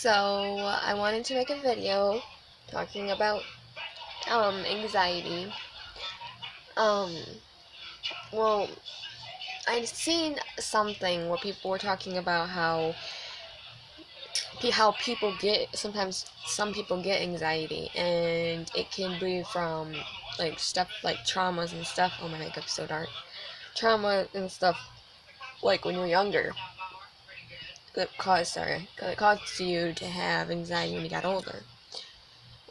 So I wanted to make a video talking about anxiety. Um well, I'd seen something where people were talking about how people get sometimes some people get anxiety, and it can be from like stuff like traumas and stuff. Oh, my makeup's so dark. Trauma and stuff like when you're younger that caused you to have anxiety when you got older.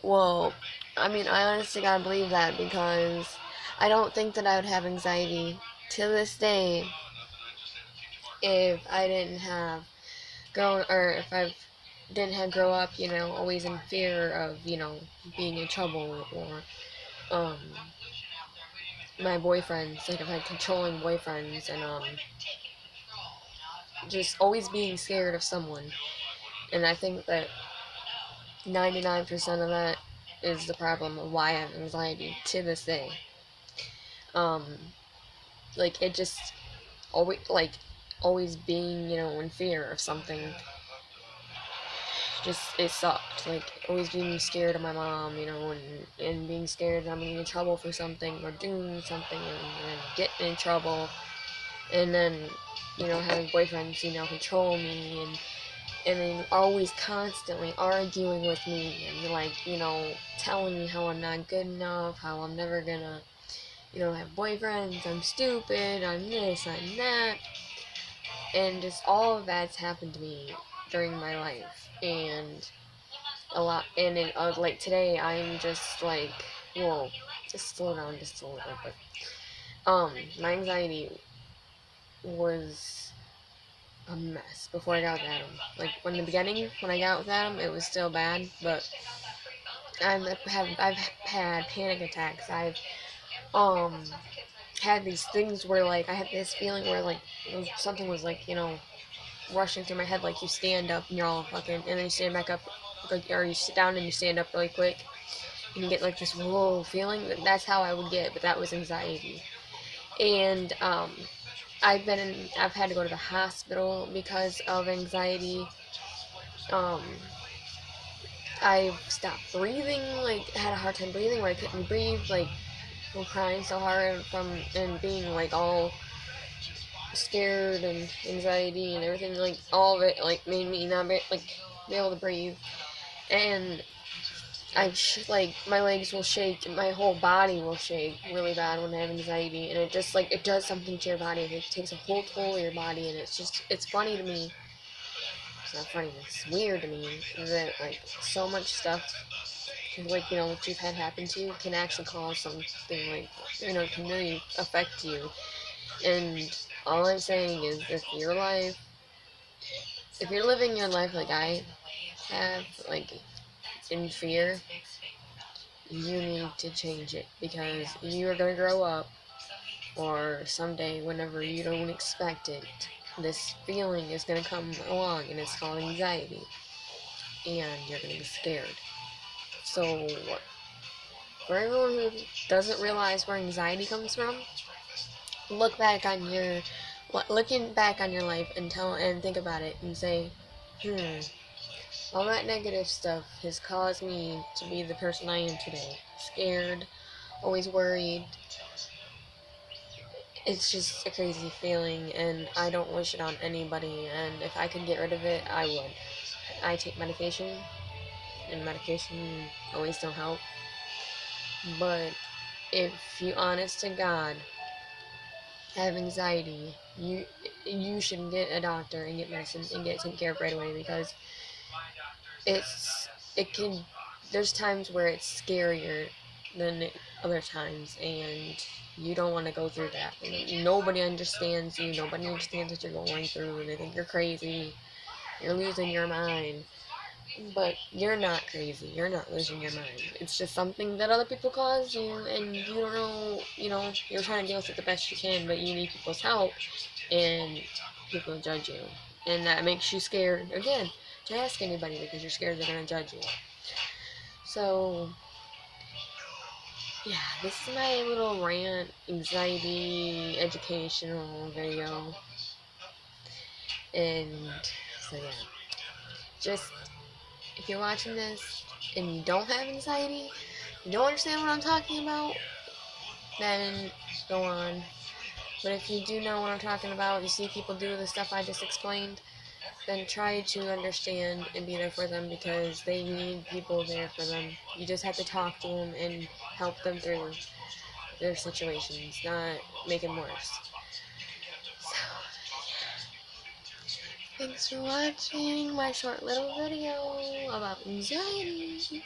Well, I mean, I honestly gotta believe that because I don't think that I would have anxiety to this day if I didn't have if I didn't have grow up, always in fear of, being in trouble, or um my boyfriends, like I've had controlling boyfriends, and just always being scared of someone. And I think that 99% of that is the problem of why I have anxiety to this day. Um, like it just always being, in fear of something. Just it sucked. Like always being scared of my mom, and being scared that I'm gonna get in trouble for something or doing something and getting in trouble, and then having boyfriends, control me, and then always constantly arguing with me, and like telling me how I'm not good enough, how I'm never gonna have boyfriends, I'm stupid, I'm this, I'm that, and just all of that's happened to me during my life, and a lot, and like today, I'm just like, whoa, just slow down just a little bit. My anxiety was a mess before I got with Adam. Like in the beginning, when I got with Adam, it was still bad, but I've had panic attacks. I've um had these things where like I had this feeling where like something was like rushing through my head. Like you stand up and you're all fucking, and then you stand back up, like, or you sit down and you stand up really quick, and you get like this whoa feeling. That's how I would get, but that was anxiety. And I've had to go to the hospital because of anxiety. Um, I stopped breathing, like had a hard time breathing, where I couldn't breathe, like from crying so hard and being like all scared and anxiety and everything, like all of it, like made me not be able to breathe. And like my legs will shake, and my whole body will shake really bad when I have anxiety, and it just like it does something to your body. It takes a whole toll of your body, and it's funny to me. It's not funny. It's weird to me that like so much stuff, like what you've had happen to you, can actually cause something like can really affect you. And all I'm saying is, if you're living your life like I have, like in fear, you need to change it, because you are going to grow up, or someday, whenever you don't expect it, this feeling is going to come along, and it's called anxiety, and you're going to be scared. So, for everyone who doesn't realize where anxiety comes from, look back on your looking back on your life and think about it and say, all that negative stuff has caused me to be the person I am today. Scared, always worried. It's just a crazy feeling, and I don't wish it on anybody, and if I could get rid of it, I would. I take medication, and medication always don't help. But if you honest to God have anxiety, you should get a doctor and get medicine and get taken care of right away, because it's it can there's times where it's scarier than other times, and you don't want to go through that. And nobody understands you. Nobody understands what you're going through. They think you're crazy. You're losing your mind. But you're not crazy. You're not losing your mind. It's just something that other people cause you, and you don't know, you're trying to deal with it the best you can, but you need people's help, and people judge you. And that makes you scared, again, to ask anybody, because you're scared they're going to judge you. So, yeah, this is my little rant, anxiety, educational video. And so, yeah, just if you're watching this and you don't have anxiety, you don't understand what I'm talking about, then go on. But if you do know what I'm talking about, you see people do the stuff I just explained, then try to understand and be there for them, because they need people there for them. You just have to talk to them and help them through their situations, not make them worse. So, thanks for watching my short little video about anxiety.